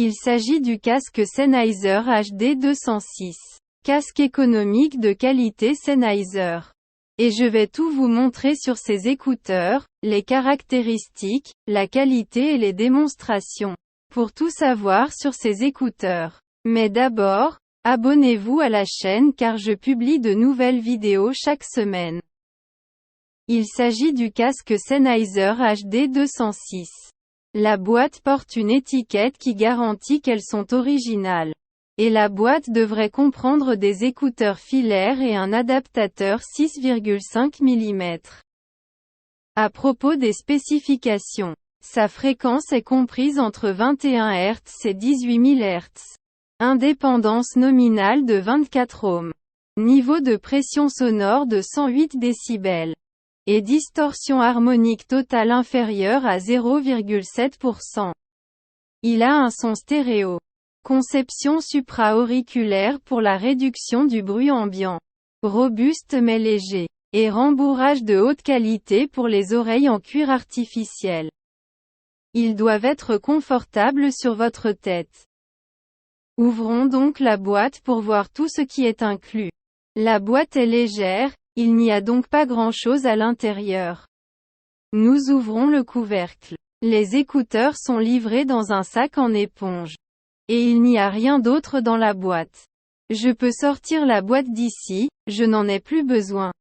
Il s'agit du casque Sennheiser HD 206. Casque économique de qualité Sennheiser. Et je vais tout vous montrer sur ces écouteurs, les caractéristiques, la qualité et les démonstrations. Pour tout savoir sur ces écouteurs. Mais d'abord, abonnez-vous à la chaîne car je publie de nouvelles vidéos chaque semaine. Il s'agit du casque Sennheiser HD 206. La boîte porte une étiquette qui garantit qu'elles sont originales. Et la boîte devrait comprendre des écouteurs filaires et un adaptateur 6,5 mm. À propos des spécifications, sa fréquence est comprise entre 21 Hz et 18 000 Hz. Indépendance nominale de 24 ohms. Niveau de pression sonore de 108 décibels. Et distorsion harmonique totale inférieure à 0,7%. Il a un son stéréo. Conception supra-auriculaire pour la réduction du bruit ambiant. Robuste mais léger. Et rembourrage de haute qualité pour les oreilles en cuir artificiel. Ils doivent être confortables sur votre tête. Ouvrons donc la boîte pour voir tout ce qui est inclus. La boîte est légère, il n'y a donc pas grand-chose à l'intérieur. Nous ouvrons le couvercle. Les écouteurs sont livrés dans un sac en éponge. Et il n'y a rien d'autre dans la boîte. Je peux sortir la boîte d'ici, je n'en ai plus besoin.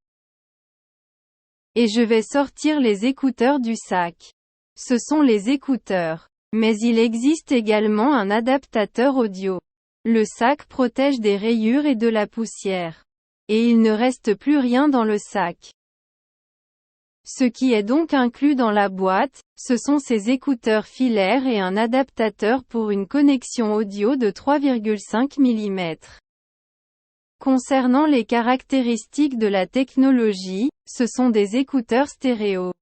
Et je vais sortir les écouteurs du sac. Ce sont les écouteurs. Mais il existe également un adaptateur audio. Le sac protège des rayures et de la poussière. Et il ne reste plus rien dans le sac. Ce qui est donc inclus dans la boîte, ce sont ces écouteurs filaires et un adaptateur pour une connexion audio de 3,5 mm. Concernant les caractéristiques de la technologie, ce sont des écouteurs stéréo.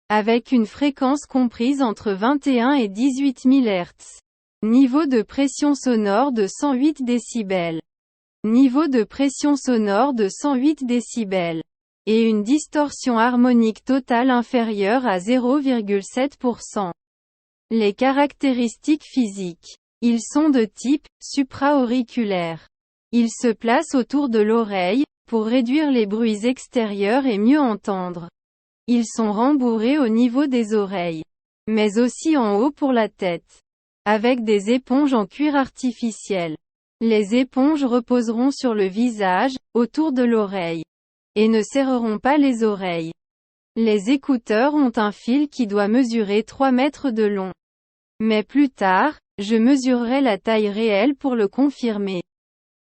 Avec une fréquence comprise entre 21 et 18 000 Hz. Niveau de pression sonore de 108 décibels. Niveau de pression sonore de 108 décibels. Et une distorsion harmonique totale inférieure à 0,7%. Les caractéristiques physiques. Ils sont de type supra-auriculaire. Ils se placent autour de l'oreille, pour réduire les bruits extérieurs et mieux entendre. Ils sont rembourrés au niveau des oreilles. Mais aussi en haut pour la tête. Avec des éponges en cuir artificiel. Les éponges reposeront sur le visage, autour de l'oreille. Et ne serreront pas les oreilles. Les écouteurs ont un fil qui doit mesurer 3 mètres de long. Mais plus tard, je mesurerai la taille réelle pour le confirmer.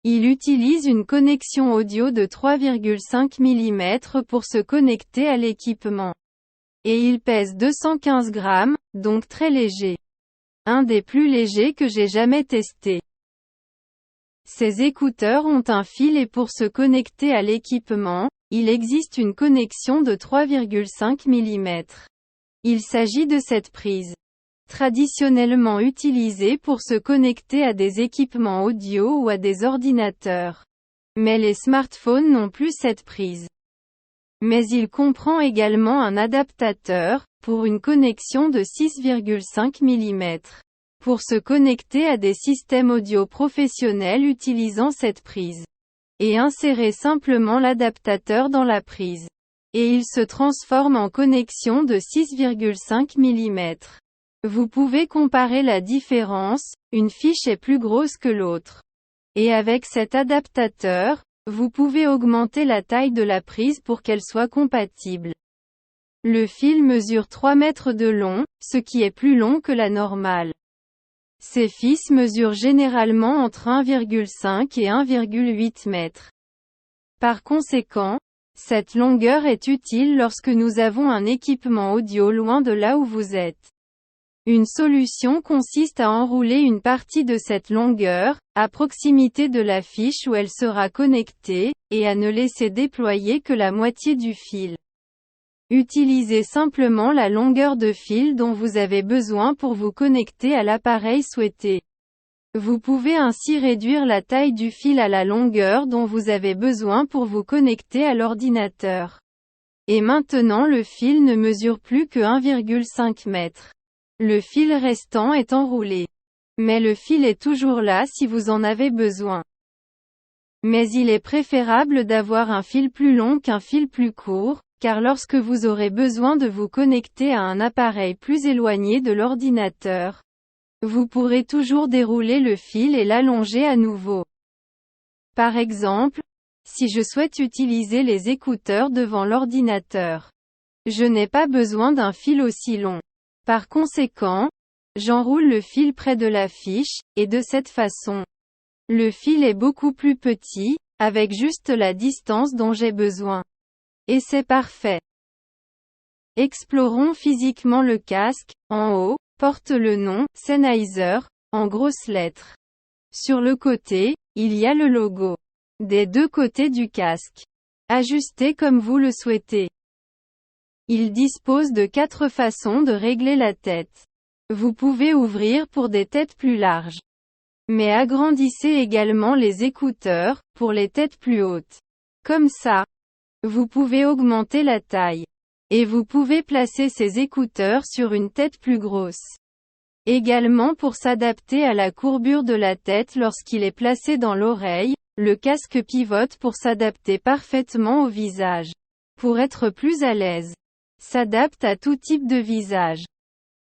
Il utilise une connexion audio de 3,5 mm pour se connecter à l'équipement. Et il pèse 215 grammes, donc très léger. Un des plus légers que j'ai jamais testé. Ces écouteurs ont un fil et pour se connecter à l'équipement, il existe une connexion de 3,5 mm. Il s'agit de cette prise. Traditionnellement utilisée pour se connecter à des équipements audio ou à des ordinateurs. Mais les smartphones n'ont plus cette prise. Mais il comprend également un adaptateur, pour une connexion de 6,5 mm. Pour se connecter à des systèmes audio professionnels utilisant cette prise. Et insérer simplement l'adaptateur dans la prise. Et il se transforme en connexion de 6,5 mm. Vous pouvez comparer la différence, une fiche est plus grosse que l'autre. Et avec cet adaptateur, vous pouvez augmenter la taille de la prise pour qu'elle soit compatible. Le fil mesure 3 mètres de long, ce qui est plus long que la normale. Ces fils mesurent généralement entre 1,5 et 1,8 mètres. Par conséquent, cette longueur est utile lorsque nous avons un équipement audio loin de là où vous êtes. Une solution consiste à enrouler une partie de cette longueur, à proximité de la fiche où elle sera connectée, et à ne laisser déployer que la moitié du fil. Utilisez simplement la longueur de fil dont vous avez besoin pour vous connecter à l'appareil souhaité. Vous pouvez ainsi réduire la taille du fil à la longueur dont vous avez besoin pour vous connecter à l'ordinateur. Et maintenant le fil ne mesure plus que 1,5 m. Le fil restant est enroulé. Mais le fil est toujours là si vous en avez besoin. Mais il est préférable d'avoir un fil plus long qu'un fil plus court, car lorsque vous aurez besoin de vous connecter à un appareil plus éloigné de l'ordinateur, vous pourrez toujours dérouler le fil et l'allonger à nouveau. Par exemple, si je souhaite utiliser les écouteurs devant l'ordinateur, je n'ai pas besoin d'un fil aussi long. Par conséquent, j'enroule le fil près de la fiche, et de cette façon, le fil est beaucoup plus petit, avec juste la distance dont j'ai besoin. Et c'est parfait. Explorons physiquement le casque. En haut, porte le nom « Sennheiser » en grosses lettres. Sur le côté, il y a le logo. Des deux côtés du casque. Ajustez comme vous le souhaitez. Il dispose de 4 façons de régler la tête. Vous pouvez ouvrir pour des têtes plus larges. Mais agrandissez également les écouteurs, pour les têtes plus hautes. Comme ça. Vous pouvez augmenter la taille. Et vous pouvez placer ces écouteurs sur une tête plus grosse. Également pour s'adapter à la courbure de la tête lorsqu'il est placé dans l'oreille, le casque pivote pour s'adapter parfaitement au visage. Pour être plus à l'aise. S'adapte à tout type de visage.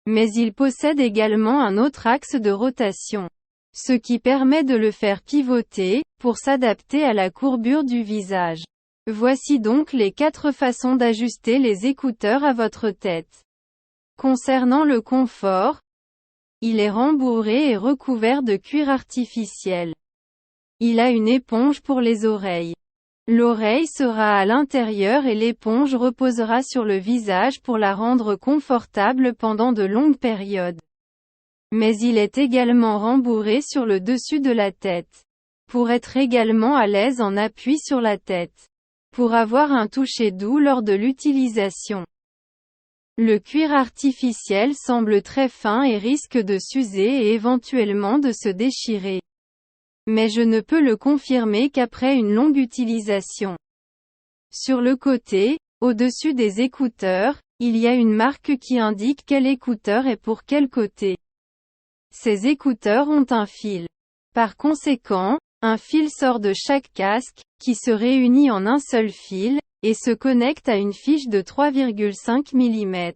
Mais il possède également un autre axe de rotation. Ce qui permet de le faire pivoter, pour s'adapter à la courbure du visage. Voici donc les 4 façons d'ajuster les écouteurs à votre tête. Concernant le confort, il est rembourré et recouvert de cuir artificiel. Il a une éponge pour les oreilles. L'oreille sera à l'intérieur et l'éponge reposera sur le visage pour la rendre confortable pendant de longues périodes. Mais il est également rembourré sur le dessus de la tête. Pour être également à l'aise en appui sur la tête. Pour avoir un toucher doux lors de l'utilisation. Le cuir artificiel semble très fin et risque de s'user et éventuellement de se déchirer. Mais je ne peux le confirmer qu'après une longue utilisation. Sur le côté, au-dessus des écouteurs, il y a une marque qui indique quel écouteur est pour quel côté. Ces écouteurs ont un fil. Par conséquent, un fil sort de chaque casque, qui se réunit en un seul fil, et se connecte à une fiche de 3,5 mm.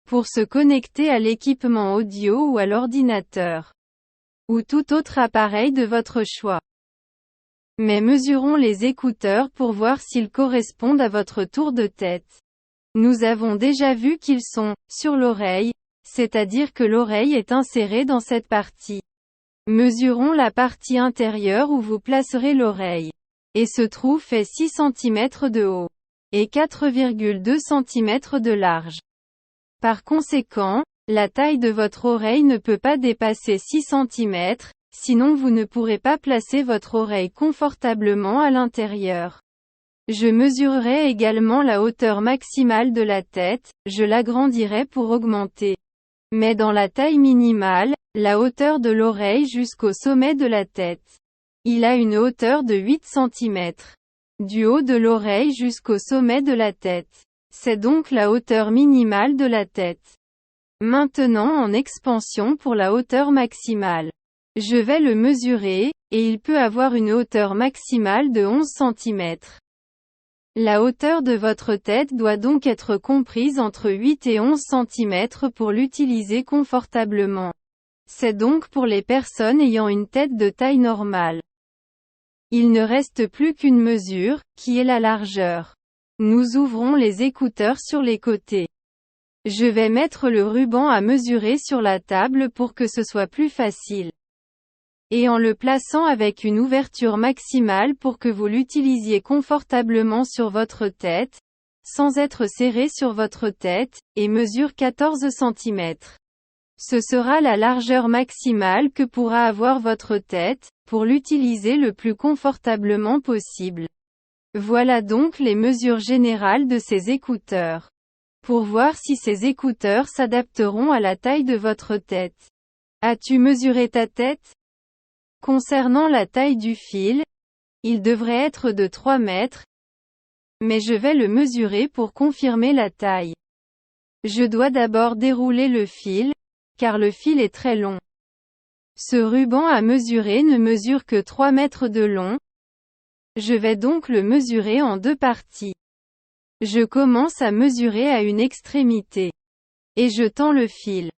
Pour se connecter à l'équipement audio ou à l'ordinateur. Ou tout autre appareil de votre choix. Mais mesurons les écouteurs pour voir s'ils correspondent à votre tour de tête. Nous avons déjà vu qu'ils sont « sur l'oreille », c'est-à-dire que l'oreille est insérée dans cette partie. Mesurons la partie intérieure où vous placerez l'oreille. Et ce trou fait 6 cm de haut. Et 4,2 cm de large. Par conséquent, la taille de votre oreille ne peut pas dépasser 6 cm, sinon vous ne pourrez pas placer votre oreille confortablement à l'intérieur. Je mesurerai également la hauteur maximale de la tête, je l'agrandirai pour augmenter. Mais dans la taille minimale, la hauteur de l'oreille jusqu'au sommet de la tête. Il a une hauteur de 8 cm. Du haut de l'oreille jusqu'au sommet de la tête. C'est donc la hauteur minimale de la tête. Maintenant en expansion pour la hauteur maximale. Je vais le mesurer, et il peut avoir une hauteur maximale de 11 cm. La hauteur de votre tête doit donc être comprise entre 8 et 11 cm pour l'utiliser confortablement. C'est donc pour les personnes ayant une tête de taille normale. Il ne reste plus qu'une mesure, qui est la largeur. Nous ouvrons les écouteurs sur les côtés. Je vais mettre le ruban à mesurer sur la table pour que ce soit plus facile. Et en le plaçant avec une ouverture maximale pour que vous l'utilisiez confortablement sur votre tête, sans être serré sur votre tête, et mesure 14 cm. Ce sera la largeur maximale que pourra avoir votre tête, pour l'utiliser le plus confortablement possible. Voilà donc les mesures générales de ces écouteurs. Pour voir si ces écouteurs s'adapteront à la taille de votre tête. As-tu mesuré ta tête? Concernant la taille du fil, il devrait être de 3 mètres, mais je vais le mesurer pour confirmer la taille. Je dois d'abord dérouler le fil, car le fil est très long. Ce ruban à mesurer ne mesure que 3 mètres de long. Je vais donc le mesurer en 2 parties. Je commence à mesurer à une extrémité. Et je tends le fil.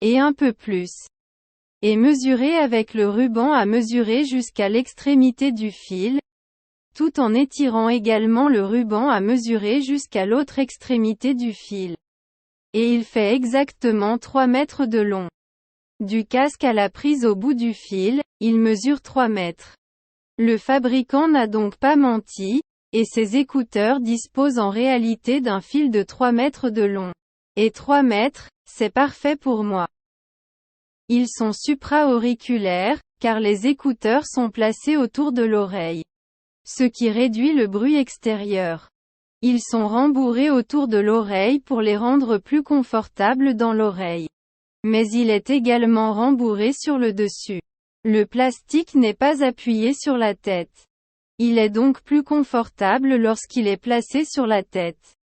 Et un peu plus. Et mesurer avec le ruban à mesurer jusqu'à l'extrémité du fil, tout en étirant également le ruban à mesurer jusqu'à l'autre extrémité du fil. Et il fait exactement 3 mètres de long. Du casque à la prise au bout du fil, il mesure 3 mètres. Le fabricant n'a donc pas menti, et ces écouteurs disposent en réalité d'un fil de 3 mètres de long. Et 3 mètres, c'est parfait pour moi. Ils sont supra-auriculaires, car les écouteurs sont placés autour de l'oreille. Ce qui réduit le bruit extérieur. Ils sont rembourrés autour de l'oreille pour les rendre plus confortables dans l'oreille. Mais il est également rembourré sur le dessus. Le plastique n'est pas appuyé sur la tête. Il est donc plus confortable lorsqu'il est placé sur la tête.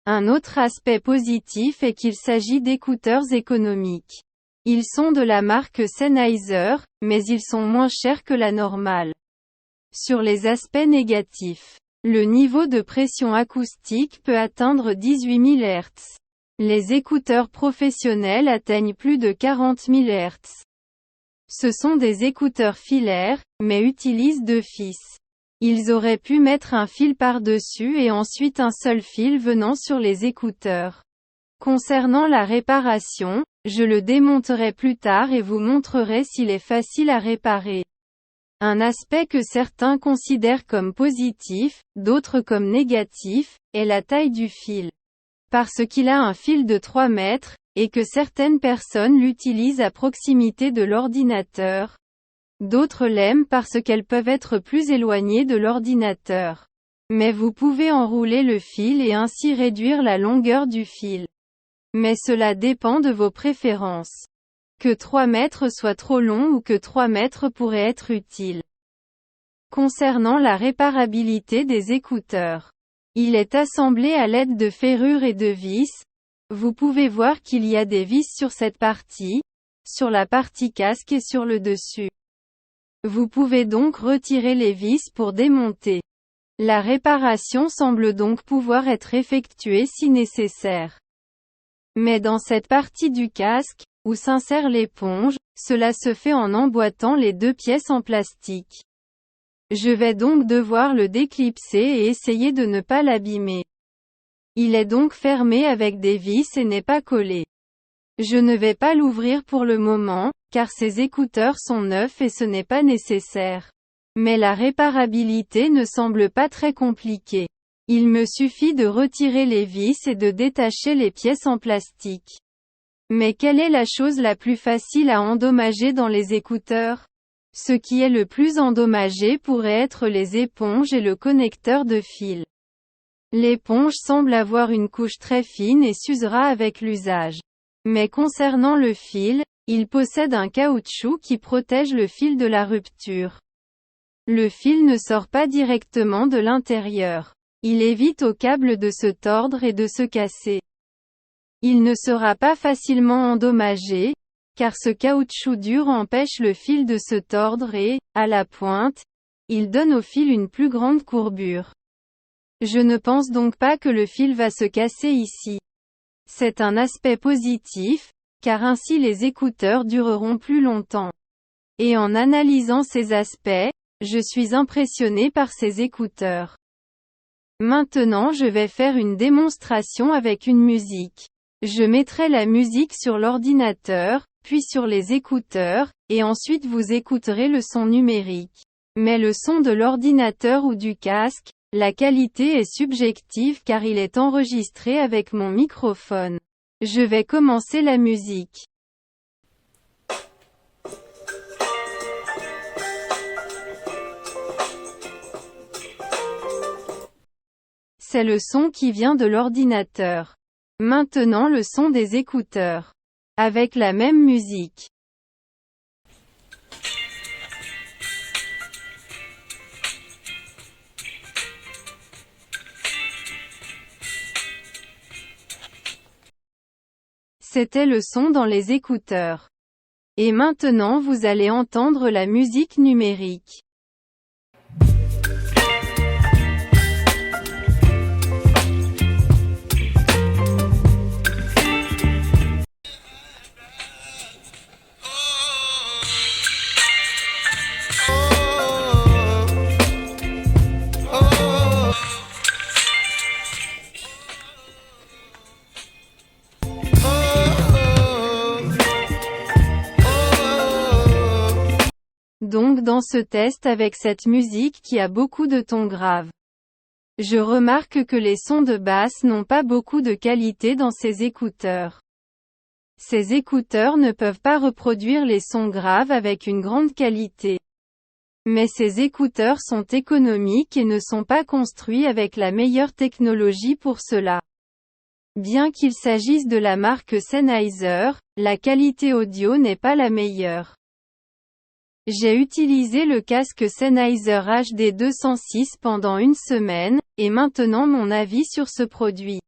Un autre aspect positif est qu'il s'agit d'écouteurs économiques. Ils sont de la marque Sennheiser, mais ils sont moins chers que la normale. Sur les aspects négatifs, le niveau de pression acoustique peut atteindre 18 000 Hz. Les écouteurs professionnels atteignent plus de 40 000 Hz. Ce sont des écouteurs filaires, mais utilisent 2 fils. Ils auraient pu mettre un fil par-dessus et ensuite un seul fil venant sur les écouteurs. Concernant la réparation, je le démonterai plus tard et vous montrerai s'il est facile à réparer. Un aspect que certains considèrent comme positif, d'autres comme négatif, est la taille du fil. Parce qu'il a un fil de 3 mètres, et que certaines personnes l'utilisent à proximité de l'ordinateur. D'autres l'aiment parce qu'elles peuvent être plus éloignées de l'ordinateur. Mais vous pouvez enrouler le fil et ainsi réduire la longueur du fil. Mais cela dépend de vos préférences. Que 3 mètres soit trop long ou que 3 mètres pourrait être utile. Concernant la réparabilité des écouteurs. Il est assemblé à l'aide de ferrures et de vis. Vous pouvez voir qu'il y a des vis sur cette partie, sur la partie casque et sur le dessus. Vous pouvez donc retirer les vis pour démonter. La réparation semble donc pouvoir être effectuée si nécessaire. Mais dans cette partie du casque, où s'insère l'éponge, cela se fait en emboîtant les 2 pièces en plastique. Je vais donc devoir le déclipser et essayer de ne pas l'abîmer. Il est donc fermé avec des vis et n'est pas collé. Je ne vais pas l'ouvrir pour le moment, car ces écouteurs sont neufs et ce n'est pas nécessaire. Mais la réparabilité ne semble pas très compliquée. Il me suffit de retirer les vis et de détacher les pièces en plastique. Mais quelle est la chose la plus facile à endommager dans les écouteurs? Ce qui est le plus endommagé pourrait être les éponges et le connecteur de fil. L'éponge semble avoir une couche très fine et s'usera avec l'usage. Mais concernant le fil, il possède un caoutchouc qui protège le fil de la rupture. Le fil ne sort pas directement de l'intérieur. Il évite au câble de se tordre et de se casser. Il ne sera pas facilement endommagé, car ce caoutchouc dur empêche le fil de se tordre et, à la pointe, il donne au fil une plus grande courbure. Je ne pense donc pas que le fil va se casser ici. C'est un aspect positif, car ainsi les écouteurs dureront plus longtemps. Et en analysant ces aspects, je suis impressionné par ces écouteurs. Maintenant je vais faire une démonstration avec une musique. Je mettrai la musique sur l'ordinateur, puis sur les écouteurs, et ensuite vous écouterez le son numérique. Mais le son de l'ordinateur ou du casque, la qualité est subjective car il est enregistré avec mon microphone. Je vais commencer la musique. C'est le son qui vient de l'ordinateur. Maintenant le son des écouteurs. Avec la même musique. C'était le son dans les écouteurs. Et maintenant vous allez entendre la musique numérique. Donc dans ce test avec cette musique qui a beaucoup de tons graves. Je remarque que les sons de basse n'ont pas beaucoup de qualité dans ces écouteurs. Ces écouteurs ne peuvent pas reproduire les sons graves avec une grande qualité. Mais ces écouteurs sont économiques et ne sont pas construits avec la meilleure technologie pour cela. Bien qu'il s'agisse de la marque Sennheiser, la qualité audio n'est pas la meilleure. J'ai utilisé le casque Sennheiser HD 206 pendant une semaine, et maintenant mon avis sur ce produit.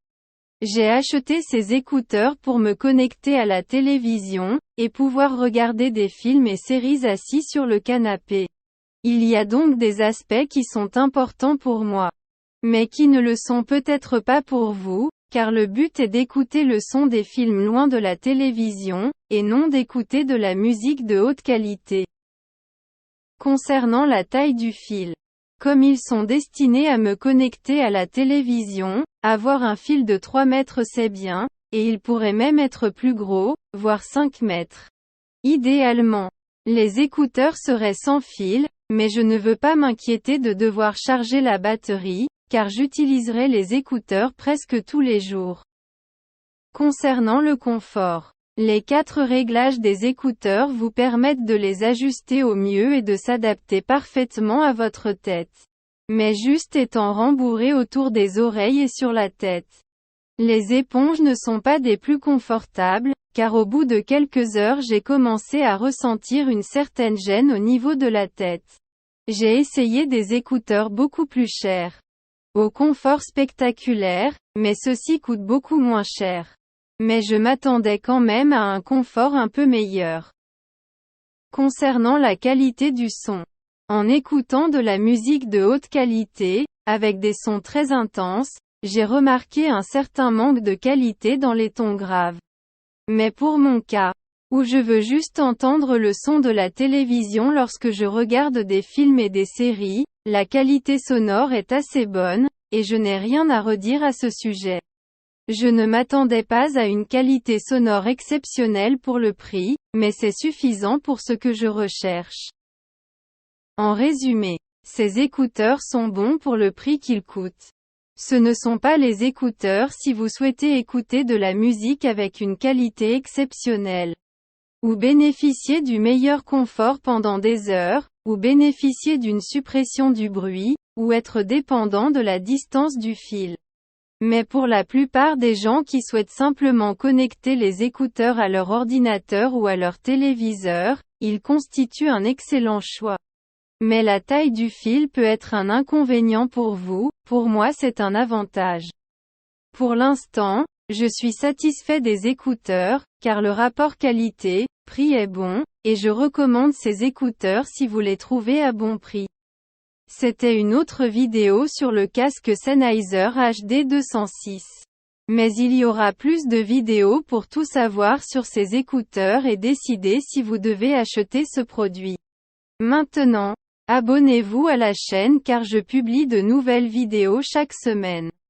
J'ai acheté ces écouteurs pour me connecter à la télévision, et pouvoir regarder des films et séries assis sur le canapé. Il y a donc des aspects qui sont importants pour moi. Mais qui ne le sont peut-être pas pour vous, car le but est d'écouter le son des films loin de la télévision, et non d'écouter de la musique de haute qualité. Concernant la taille du fil. Comme ils sont destinés à me connecter à la télévision, avoir un fil de 3 mètres c'est bien, et il pourrait même être plus gros, voire 5 mètres. Idéalement, les écouteurs seraient sans fil, mais je ne veux pas m'inquiéter de devoir charger la batterie, car j'utiliserai les écouteurs presque tous les jours. Concernant le confort. Les 4 réglages des écouteurs vous permettent de les ajuster au mieux et de s'adapter parfaitement à votre tête. Mais juste étant rembourrés autour des oreilles et sur la tête. Les éponges ne sont pas des plus confortables, car au bout de quelques heures j'ai commencé à ressentir une certaine gêne au niveau de la tête. J'ai essayé des écouteurs beaucoup plus chers. Au confort spectaculaire, mais ceux-ci coûtent beaucoup moins cher. Mais je m'attendais quand même à un confort un peu meilleur. Concernant la qualité du son. En écoutant de la musique de haute qualité, avec des sons très intenses, j'ai remarqué un certain manque de qualité dans les tons graves. Mais pour mon cas, où je veux juste entendre le son de la télévision lorsque je regarde des films et des séries, la qualité sonore est assez bonne, et je n'ai rien à redire à ce sujet. Je ne m'attendais pas à une qualité sonore exceptionnelle pour le prix, mais c'est suffisant pour ce que je recherche. En résumé, ces écouteurs sont bons pour le prix qu'ils coûtent. Ce ne sont pas les écouteurs si vous souhaitez écouter de la musique avec une qualité exceptionnelle. Ou bénéficier du meilleur confort pendant des heures, ou bénéficier d'une suppression du bruit, ou être dépendant de la distance du fil. Mais pour la plupart des gens qui souhaitent simplement connecter les écouteurs à leur ordinateur ou à leur téléviseur, ils constituent un excellent choix. Mais la taille du fil peut être un inconvénient pour vous, pour moi c'est un avantage. Pour l'instant, je suis satisfait des écouteurs, car le rapport qualité-prix est bon, et je recommande ces écouteurs si vous les trouvez à bon prix. C'était une autre vidéo sur le casque Sennheiser HD 206. Mais il y aura plus de vidéos pour tout savoir sur ces écouteurs et décider si vous devez acheter ce produit. Maintenant, abonnez-vous à la chaîne car je publie de nouvelles vidéos chaque semaine.